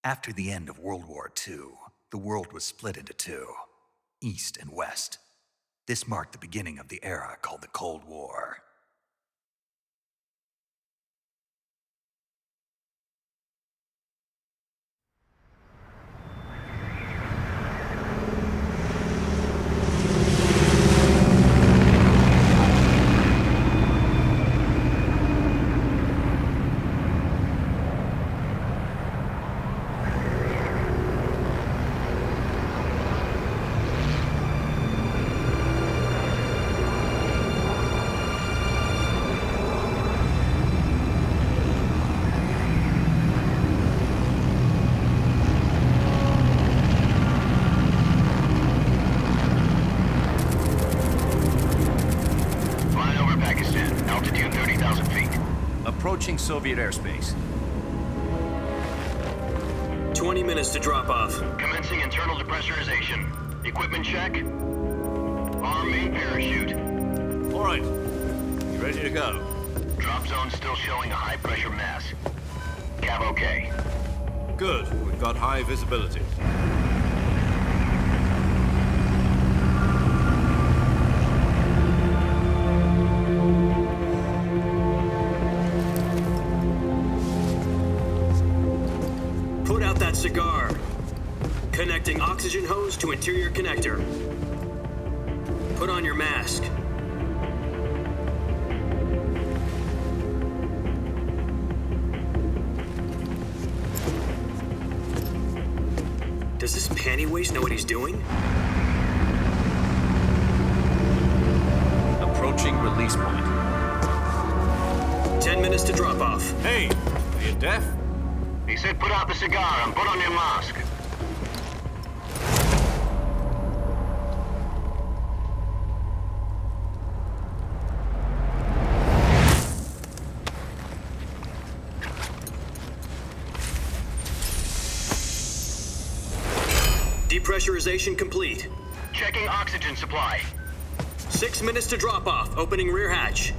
After the end of World War II, the world was split into two, East and West. This marked the beginning of the era called the Cold War. Approaching Soviet airspace. 20 minutes to drop off. Commencing internal depressurization. Equipment check. Arm main parachute. All right. You ready to go? Drop zone still showing a high pressure mass. Cav okay. Good. We've got high visibility. Cigar. Connecting oxygen hose to interior connector. Put on your mask. Does this panty waste know what he's doing? Approaching release point. 10 minutes to drop off. Hey, are you deaf? He said put out the cigar and put on your mask. Depressurization complete. Checking oxygen supply. 6 minutes to drop off. Opening rear hatch.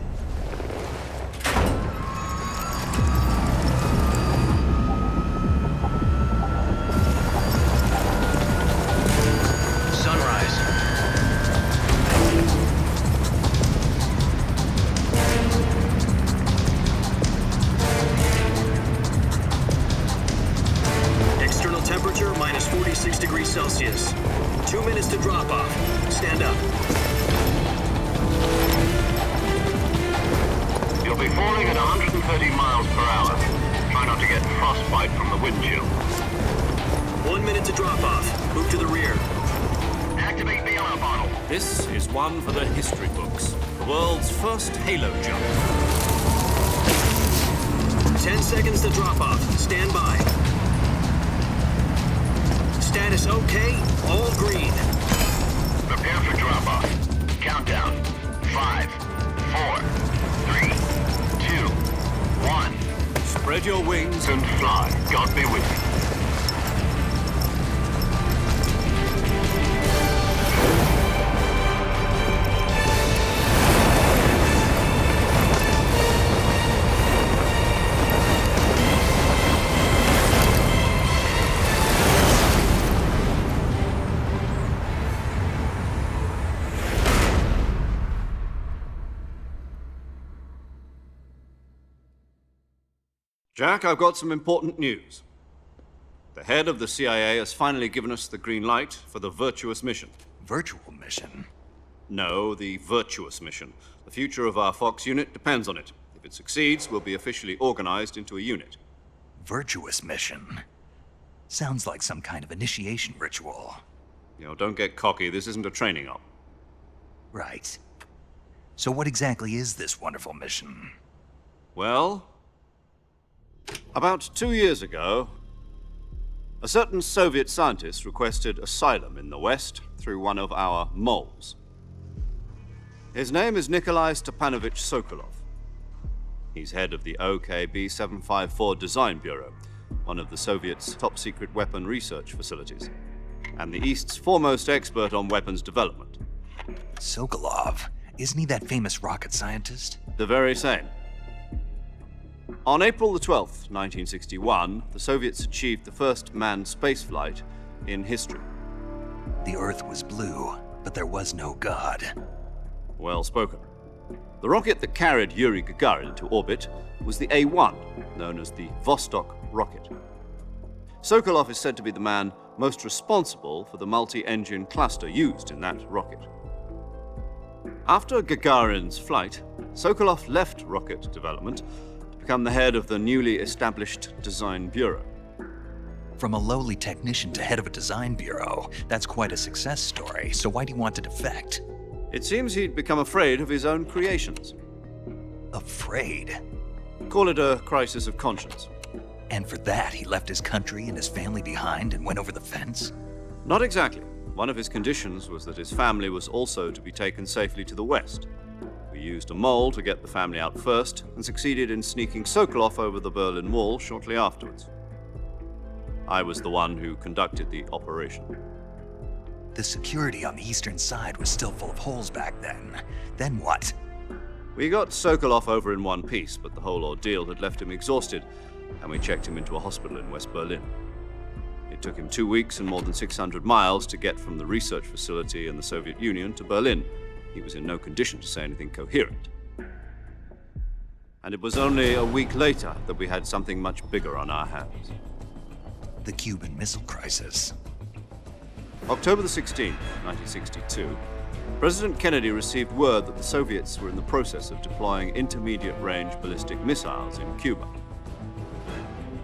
Temperature minus 46 degrees Celsius. 2 minutes to drop off. Stand up. You'll be falling at 130 miles per hour. Try not to get frostbite from the wind chill. 1 minute to drop off. Move to the rear. Activate bailout bottle. This is one for the history books. The world's first halo jump. 10 seconds to drop off. Stand by. Status okay, all green. Prepare for drop-off. Countdown. 5, 4, 3, 2, 1. Spread your wings And fly. God be with you. Jack, I've got some important news. The head of the CIA has finally given us the green light for the virtuous mission. Virtual mission? No, the virtuous mission. The future of our Fox unit depends on it. If it succeeds, we'll be officially organized into a unit. Virtuous mission? Sounds like some kind of initiation ritual. You know, don't get cocky. This isn't a training op. Right. So what exactly is this wonderful mission? Well, about 2 years ago, a certain Soviet scientist requested asylum in the West through one of our moles. His name is Nikolai Stepanovich Sokolov. He's head of the OKB 754 Design Bureau, one of the Soviets' top-secret weapon research facilities, and the East's foremost expert on weapons development. Sokolov? Isn't he that famous rocket scientist? The very same. On April the 12th, 1961, the Soviets achieved the first manned spaceflight in history. The Earth was blue, but there was no God. Well spoken. The rocket that carried Yuri Gagarin to orbit was the A-1, known as the Vostok rocket. Sokolov is said to be the man most responsible for the multi-engine cluster used in that rocket. After Gagarin's flight, Sokolov left rocket development to become the head of the newly established Design Bureau. From a lowly technician to head of a design bureau, that's quite a success story, so why do you want to defect? It seems he'd become afraid of his own creations. Afraid? Call it a crisis of conscience. And for that, he left his country and his family behind and went over the fence? Not exactly. One of his conditions was that his family was also to be taken safely to the west. We used a mole to get the family out first and succeeded in sneaking Sokolov over the Berlin Wall shortly afterwards. I was the one who conducted the operation. The security on the eastern side was still full of holes back then. Then what? We got Sokolov over in one piece, but the whole ordeal had left him exhausted, and we checked him into a hospital in West Berlin. It took him 2 weeks and more than 600 miles to get from the research facility in the Soviet Union to Berlin. He was in no condition to say anything coherent. And it was only a week later that we had something much bigger on our hands. The Cuban Missile Crisis. October the 16th, 1962, President Kennedy received word that the Soviets were in the process of deploying intermediate-range ballistic missiles in Cuba.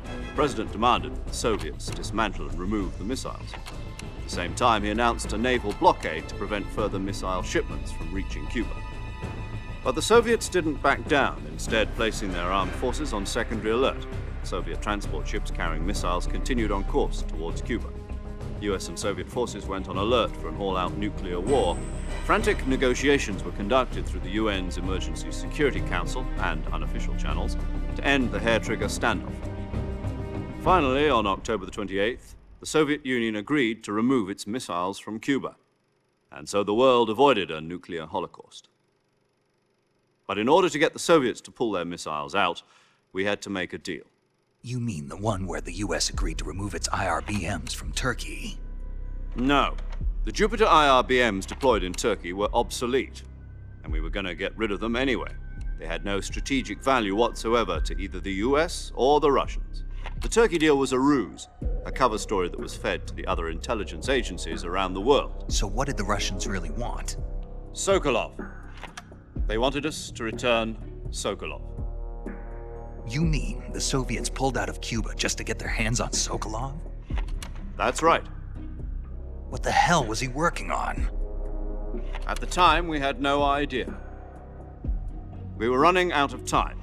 The President demanded that the Soviets dismantle and remove the missiles. At the same time, he announced a naval blockade to prevent further missile shipments from reaching Cuba. But the Soviets didn't back down, instead placing their armed forces on secondary alert. Soviet transport ships carrying missiles continued on course towards Cuba. US and Soviet forces went on alert for an all-out nuclear war. Frantic negotiations were conducted through the UN's Emergency Security Council and unofficial channels to end the hair-trigger standoff. Finally, on October the 28th, the Soviet Union agreed to remove its missiles from Cuba, and so the world avoided a nuclear holocaust. But in order to get the Soviets to pull their missiles out, we had to make a deal. You mean the one where the US agreed to remove its IRBMs from Turkey? No. The Jupiter IRBMs deployed in Turkey were obsolete, and we were going to get rid of them anyway. They had no strategic value whatsoever to either the US or the Russians. The Turkey deal was a ruse, a cover story that was fed to the other intelligence agencies around the world. So what did the Russians really want? Sokolov. They wanted us to return Sokolov. You mean the Soviets pulled out of Cuba just to get their hands on Sokolov? That's right. What the hell was he working on? At the time, we had no idea. We were running out of time.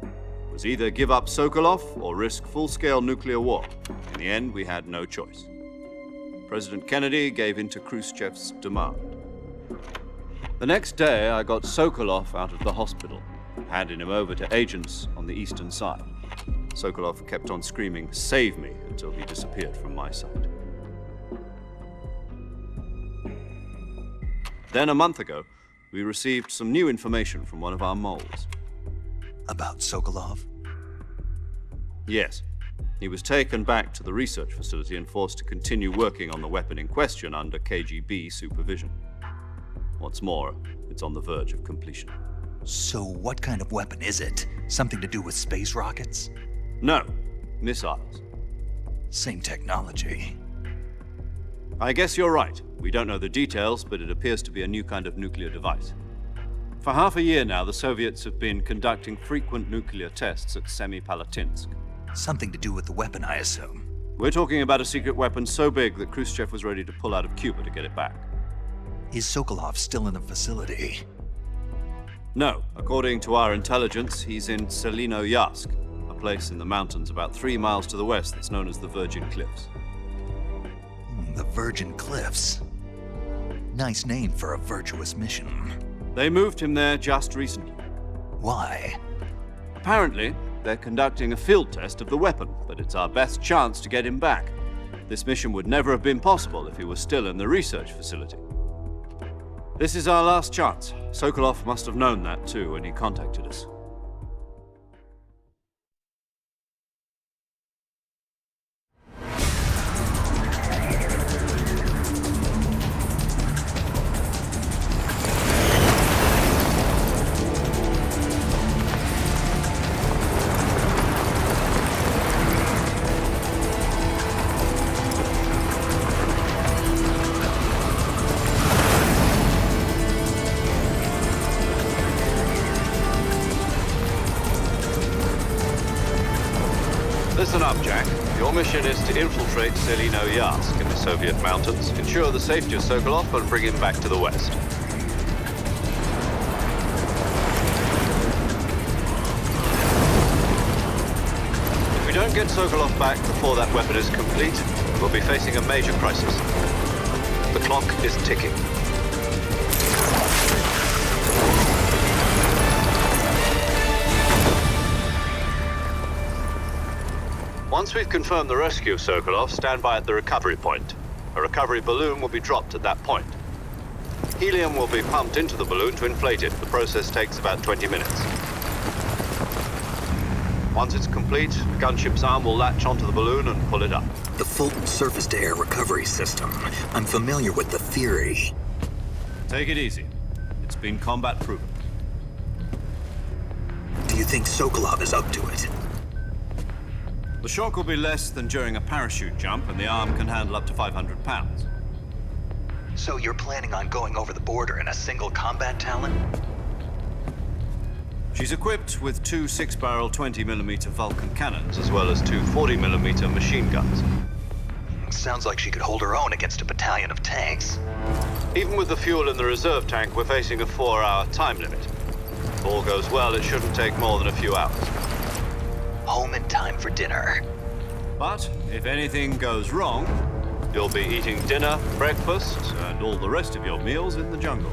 It was either give up Sokolov or risk full-scale nuclear war. In the end, we had no choice. President Kennedy gave in to Khrushchev's demand. The next day, I got Sokolov out of the hospital, handing him over to agents on the eastern side. Sokolov kept on screaming, "Save me," until he disappeared from my sight. Then a month ago, we received some new information from one of our moles. About Sokolov? Yes. He was taken back to the research facility and forced to continue working on the weapon in question under KGB supervision. What's more, it's on the verge of completion. So what kind of weapon is it? Something to do with space rockets? No, missiles. Same technology. I guess you're right. We don't know the details, but it appears to be a new kind of nuclear device. For half a year now, the Soviets have been conducting frequent nuclear tests at Semipalatinsk. Something to do with the weapon, I assume. We're talking about a secret weapon so big that Khrushchev was ready to pull out of Cuba to get it back. Is Sokolov still in the facility? No. According to our intelligence, he's in Selinoyarsk, a place in the mountains about 3 miles to the west that's known as the Virgin Cliffs. The Virgin Cliffs. Nice name for a virtuous mission. They moved him there just recently. Why? Apparently, they're conducting a field test of the weapon, but it's our best chance to get him back. This mission would never have been possible if he was still in the research facility. This is our last chance. Sokolov must have known that too when he contacted us. Listen up, Jack. Your mission is to infiltrate Selino-Yarsk in the Soviet mountains, ensure the safety of Sokolov, and bring him back to the west. If we don't get Sokolov back before that weapon is complete, we'll be facing a major crisis. The clock is ticking. Once we've confirmed the rescue of Sokolov, stand by at the recovery point. A recovery balloon will be dropped at that point. Helium will be pumped into the balloon to inflate it. The process takes about 20 minutes. Once it's complete, the gunship's arm will latch onto the balloon and pull it up. The Fulton surface-to-air recovery system. I'm familiar with the theory. Take it easy. It's been combat-proven. Do you think Sokolov is up to it? The shock will be less than during a parachute jump, and the arm can handle up to 500 pounds. So you're planning on going over the border in a single combat Talon? She's equipped with two 6-barrel 20mm Vulcan cannons, as well as two 40mm machine guns. Sounds like she could hold her own against a battalion of tanks. Even with the fuel in the reserve tank, we're facing a 4-hour time limit. If all goes well, it shouldn't take more than a few hours. Home in time for dinner. But if anything goes wrong, you'll be eating dinner, breakfast, and all the rest of your meals in the jungle.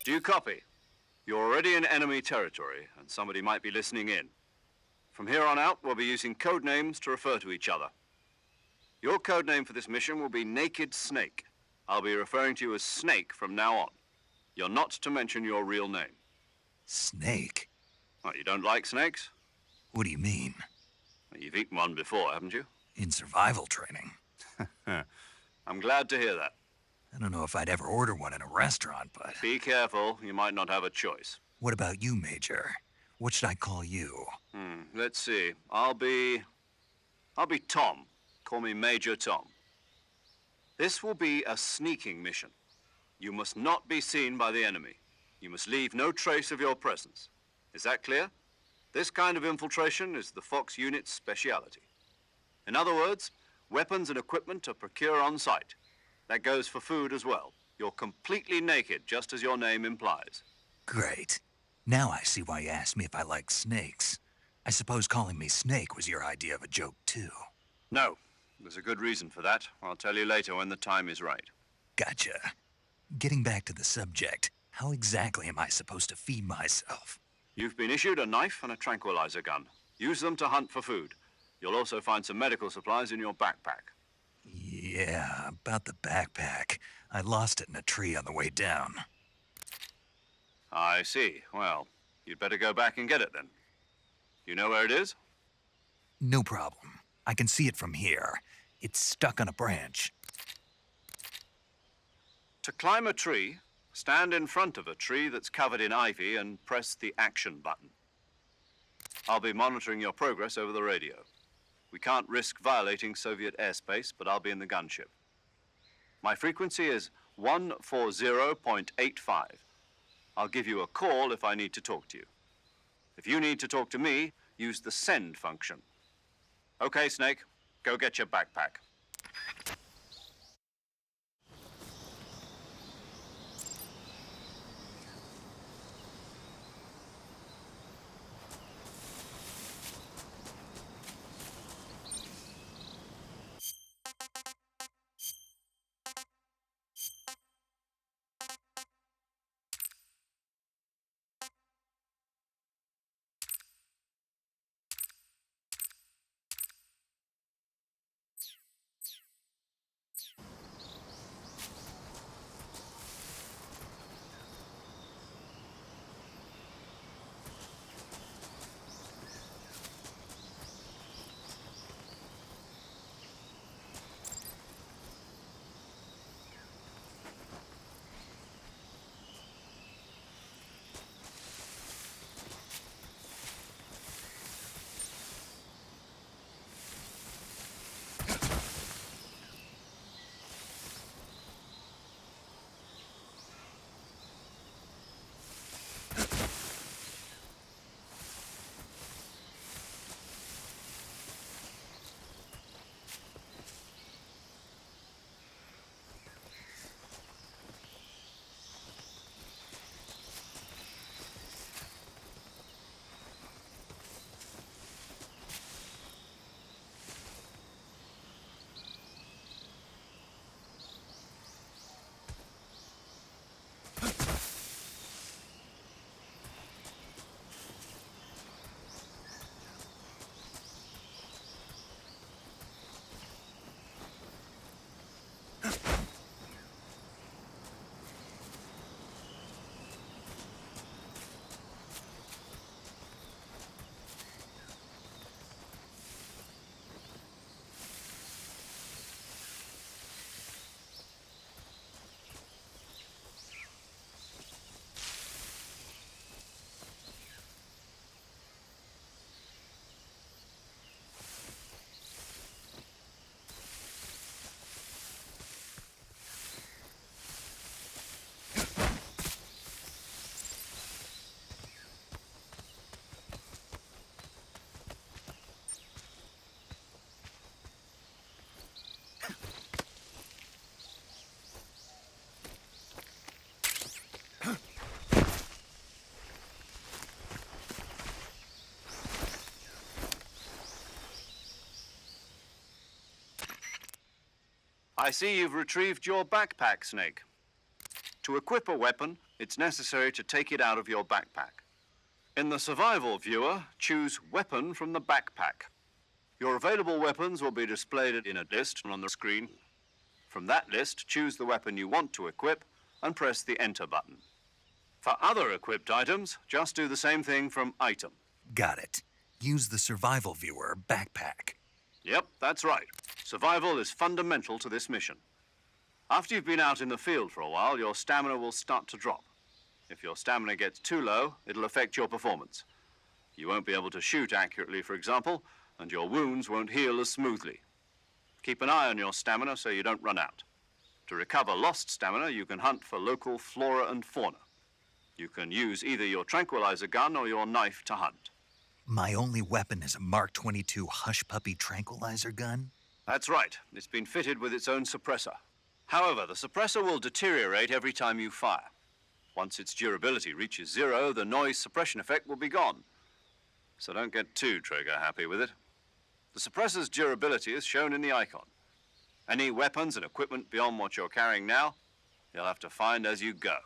Do you copy? You're already in enemy territory, and somebody might be listening in. From here on out, we'll be using code names to refer to each other. Your code name for this mission will be Naked Snake. I'll be referring to you as Snake from now on. You're not to mention your real name. Snake? What, you don't like snakes? What do you mean? Well, you've eaten one before, haven't you? In survival training. I'm glad to hear that. I don't know if I'd ever order one in a restaurant, but... Be careful, you might not have a choice. What about you, Major? What should I call you? Let's see. I'll be Tom. Call me Major Tom. This will be a sneaking mission. You must not be seen by the enemy. You must leave no trace of your presence. Is that clear? This kind of infiltration is the Fox unit's speciality. In other words, weapons and equipment are procured on site. That goes for food as well. You're completely naked, just as your name implies. Great. Now I see why you asked me if I like snakes. I suppose calling me Snake was your idea of a joke, too. No. There's a good reason for that. I'll tell you later when the time is right. Gotcha. Getting back to the subject, how exactly am I supposed to feed myself? You've been issued a knife and a tranquilizer gun. Use them to hunt for food. You'll also find some medical supplies in your backpack. Yeah, about the backpack. I lost it in a tree on the way down. I see. Well, you'd better go back and get it then. You know where it is? No problem. I can see it from here. It's stuck on a branch. To climb a tree, stand in front of a tree that's covered in ivy and press the action button. I'll be monitoring your progress over the radio. We can't risk violating Soviet airspace, but I'll be in the gunship. My frequency is 140.85. I'll give you a call if I need to talk to you. If you need to talk to me, use the send function. Okay, Snake, go get your backpack. I see you've retrieved your backpack, Snake. To equip a weapon, it's necessary to take it out of your backpack. In the survival viewer, choose Weapon from the backpack. Your available weapons will be displayed in a list on the screen. From that list, choose the weapon you want to equip and press the Enter button. For other equipped items, just do the same thing from Item. Got it. Use the survival viewer backpack. Yep, that's right. Survival is fundamental to this mission. After you've been out in the field for a while, your stamina will start to drop. If your stamina gets too low, it'll affect your performance. You won't be able to shoot accurately, for example, and your wounds won't heal as smoothly. Keep an eye on your stamina so you don't run out. To recover lost stamina, you can hunt for local flora and fauna. You can use either your tranquilizer gun or your knife to hunt. My only weapon is a Mark 22 Hush Puppy tranquilizer gun? That's right. It's been fitted with its own suppressor. However, the suppressor will deteriorate every time you fire. Once its durability reaches 0, the noise suppression effect will be gone. So don't get too trigger-happy with it. The suppressor's durability is shown in the icon. Any weapons and equipment beyond what you're carrying now, you'll have to find as you go.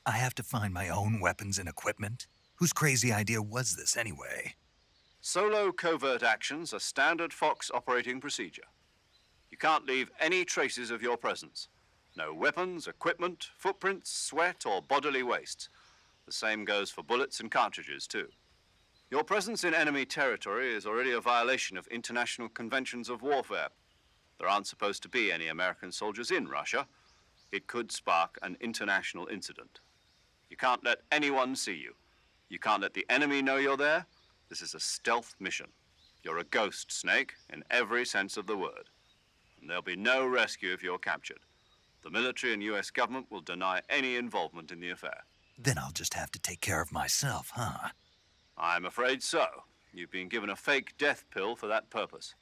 I have to find my own weapons and equipment? Whose crazy idea was this anyway? Solo covert actions are standard Fox operating procedure. You can't leave any traces of your presence. No weapons, equipment, footprints, sweat, or bodily wastes. The same goes for bullets and cartridges, too. Your presence in enemy territory is already a violation of international conventions of warfare. There aren't supposed to be any American soldiers in Russia, It could spark an international incident. You can't let anyone see you. You can't let the enemy know you're there. This is a stealth mission. You're a ghost, Snake, in every sense of the word. And there'll be no rescue if you're captured. The military and US government will deny any involvement in the affair. Then I'll just have to take care of myself, huh? I'm afraid so. You've been given a fake death pill for that purpose.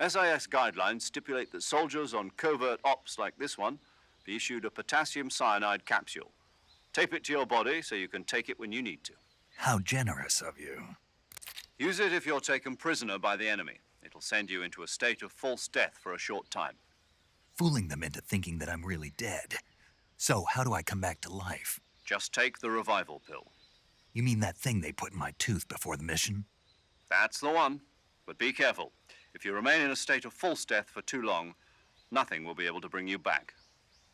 SIS guidelines stipulate that soldiers on covert ops like this one be issued a potassium cyanide capsule. Tape it to your body so you can take it when you need to. How generous of you. Use it if you're taken prisoner by the enemy. It'll send you into a state of false death for a short time. Fooling them into thinking that I'm really dead. So how do I come back to life? Just take the revival pill. You mean that thing they put in my tooth before the mission? That's the one. But be careful. If you remain in a state of false death for too long, nothing will be able to bring you back.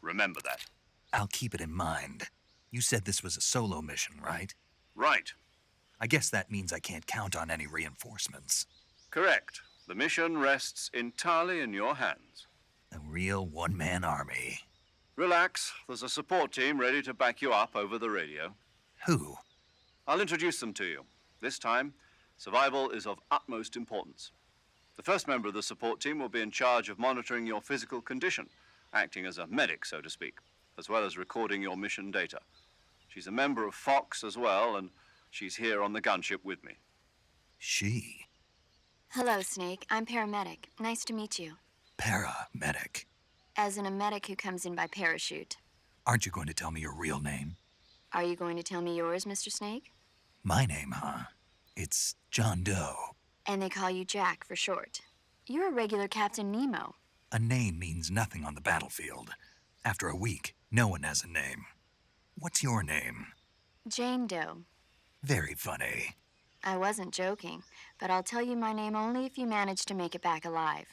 Remember that. I'll keep it in mind. You said this was a solo mission, right? Right. I guess that means I can't count on any reinforcements. Correct. The mission rests entirely in your hands. A real one-man army. Relax. There's a support team ready to back you up over the radio. Who? I'll introduce them to you. This time, survival is of utmost importance. The first member of the support team will be in charge of monitoring your physical condition, acting as a medic, so to speak, as well as recording your mission data. She's a member of Fox as well, and she's here on the gunship with me. She? Hello, Snake. I'm paramedic. Nice to meet you. Paramedic. As in a medic who comes in by parachute. Aren't you going to tell me your real name? Are you going to tell me yours, Mr. Snake? My name, huh? It's John Doe. And they call you Jack for short. You're a regular Captain Nemo. A name means nothing on the battlefield. After a week, no one has a name. What's your name? Jane Doe. Very funny. I wasn't joking, but I'll tell you my name only if you manage to make it back alive.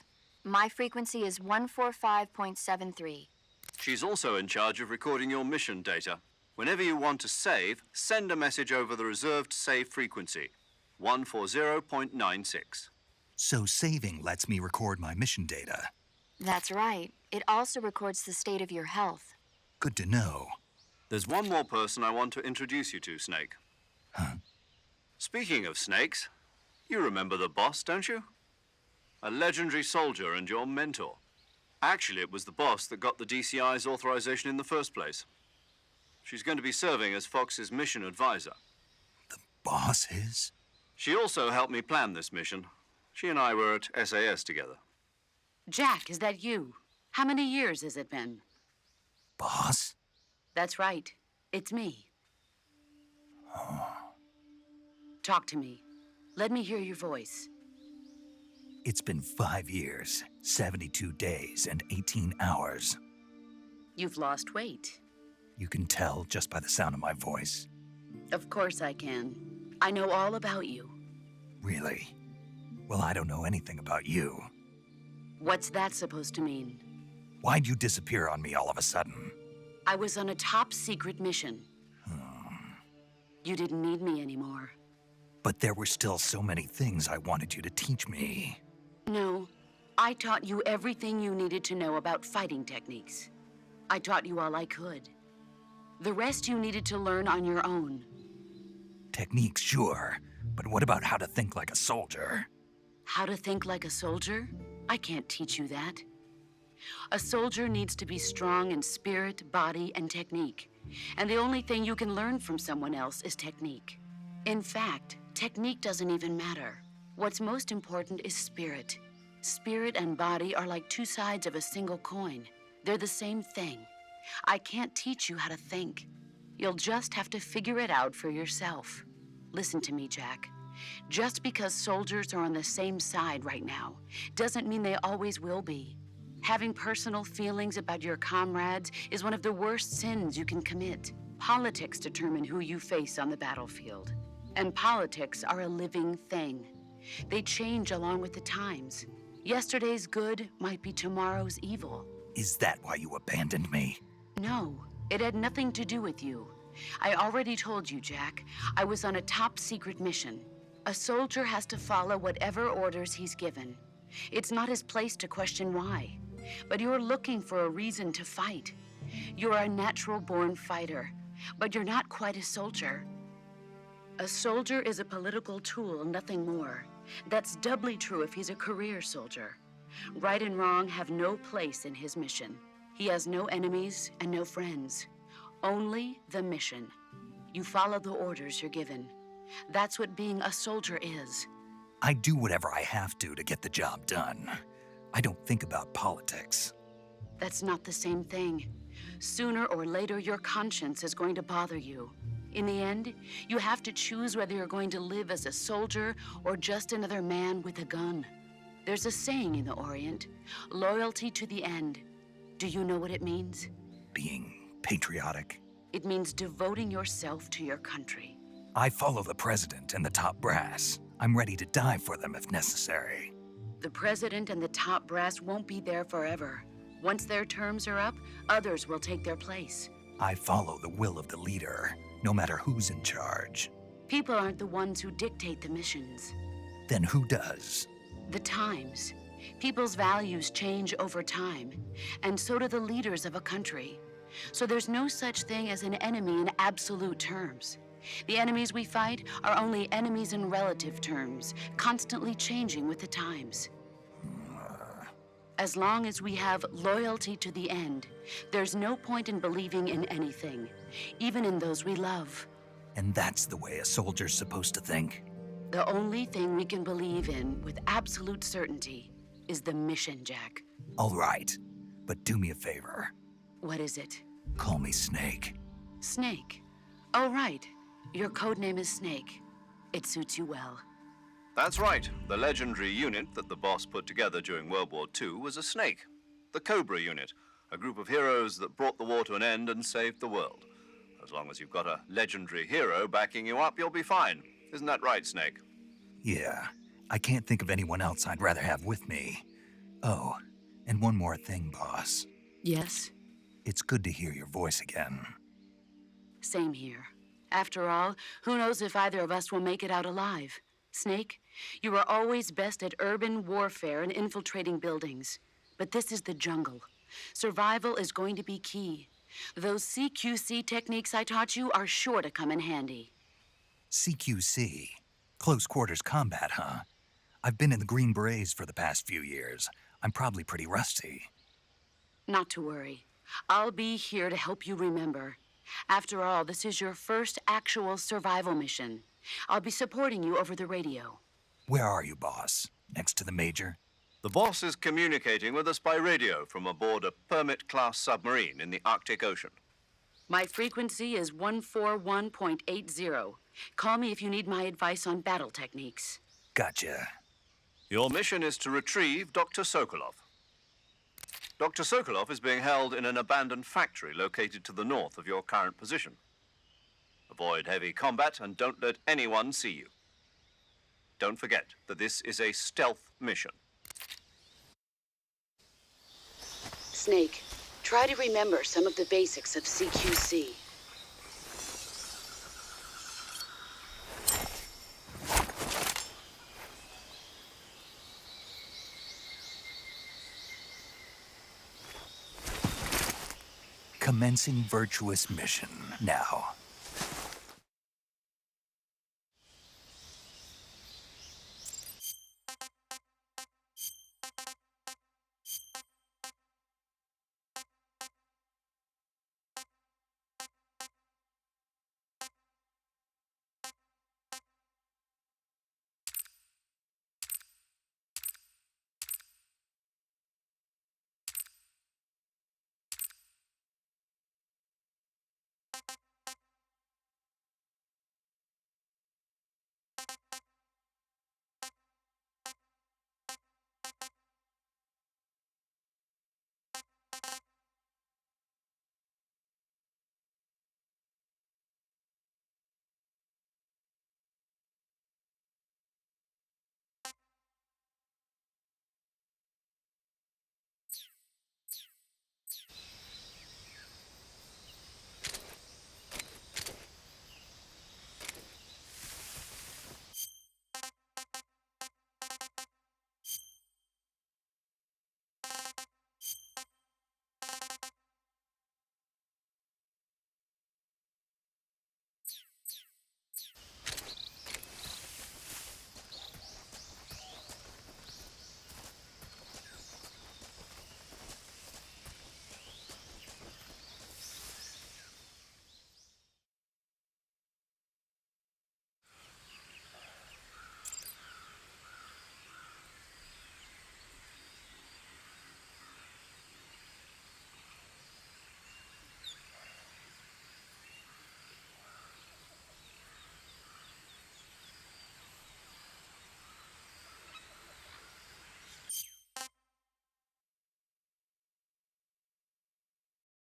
My frequency is 145.73. She's also in charge of recording your mission data. Whenever you want to save, send a message over the reserved save frequency, 140.96. So saving lets me record my mission data. That's right. It also records the state of your health. Good to know. There's one more person I want to introduce you to, Snake. Huh? Speaking of snakes, you remember the boss, don't you? A legendary soldier and your mentor. Actually, it was the boss that got the DCI's authorization in the first place. She's going to be serving as Fox's mission advisor. The boss is? She also helped me plan this mission. She and I were at SAS together. Jack, is that you? How many years has it been? Boss? That's right. It's me. Talk to me. Let me hear your voice. It's been 5 years, 72 days, and 18 hours. You've lost weight. You can tell just by the sound of my voice. Of course I can. I know all about you. Really? Well, I don't know anything about you. What's that supposed to mean? Why'd you disappear on me all of a sudden? I was on a top-secret mission. You didn't need me anymore. But there were still so many things I wanted you to teach me. No, I taught you everything you needed to know about fighting techniques. I taught you all I could. The rest you needed to learn on your own. Techniques, sure. But what about how to think like a soldier? How to think like a soldier? I can't teach you that. A soldier needs to be strong in spirit, body, and technique. And the only thing you can learn from someone else is technique. In fact, technique doesn't even matter. What's most important is spirit. Spirit and body are like two sides of a single coin. They're the same thing. I can't teach you how to think. You'll just have to figure it out for yourself. Listen to me, Jack. Just because soldiers are on the same side right now doesn't mean they always will be. Having personal feelings about your comrades is one of the worst sins you can commit. Politics determine who you face on the battlefield. And politics are a living thing. They change along with the times. Yesterday's good might be tomorrow's evil. Is that why you abandoned me? No, it had nothing to do with you. I already told you, Jack. I was on a top-secret mission. A soldier has to follow whatever orders he's given. It's not his place to question why. But you're looking for a reason to fight. You're a natural-born fighter, but you're not quite a soldier. A soldier is a political tool, nothing more. That's doubly true if he's a career soldier. Right and wrong have no place in his mission. He has no enemies and no friends. Only the mission. You follow the orders you're given. That's what being a soldier is. I do whatever I have to get the job done. I don't think about politics. That's not the same thing. Sooner or later, your conscience is going to bother you. In the end, you have to choose whether you're going to live as a soldier or just another man with a gun. There's a saying in the Orient, loyalty to the end. Do you know what it means? Being patriotic. It means devoting yourself to your country. I follow the president and the top brass. I'm ready to die for them if necessary. The president and the top brass won't be there forever. Once their terms are up, others will take their place. I follow the will of the leader, no matter who's in charge. People aren't the ones who dictate the missions. Then who does? The times. People's values change over time, and so do the leaders of a country. So there's no such thing as an enemy in absolute terms. The enemies we fight are only enemies in relative terms, constantly changing with the times. As long as we have loyalty to the end, there's no point in believing in anything, even in those we love. And that's the way a soldier's supposed to think? The only thing we can believe in with absolute certainty is the mission, Jack. All right, but do me a favor. What is it? Call me Snake. Snake. Oh, right. Your codename is Snake. It suits you well. That's right. The legendary unit that the boss put together during World War II was a snake. The Cobra unit, a group of heroes that brought the war to an end and saved the world. As long as you've got a legendary hero backing you up, you'll be fine. Isn't that right, Snake? Yeah, I can't think of anyone else I'd rather have with me. Oh, and one more thing, boss. Yes? It's good to hear your voice again. Same here. After all, who knows if either of us will make it out alive? Snake, you are always best at urban warfare and infiltrating buildings. But this is the jungle. Survival is going to be key. Those CQC techniques I taught you are sure to come in handy. CQC? Close quarters combat, huh? I've been in the Green Berets for the past few years. I'm probably pretty rusty. Not to worry. I'll be here to help you remember. After all, this is your first actual survival mission. I'll be supporting you over the radio. Where are you, boss? Next to the Major? The boss is communicating with us by radio from aboard a Permit-class submarine in the Arctic Ocean. My frequency is 141.80. Call me if you need my advice on battle techniques. Gotcha. Your mission is to retrieve Dr. Sokolov. Dr. Sokolov is being held in an abandoned factory located to the north of your current position. Avoid heavy combat and don't let anyone see you. Don't forget that this is a stealth mission. Snake, try to remember some of the basics of CQC. Commencing virtuous mission now.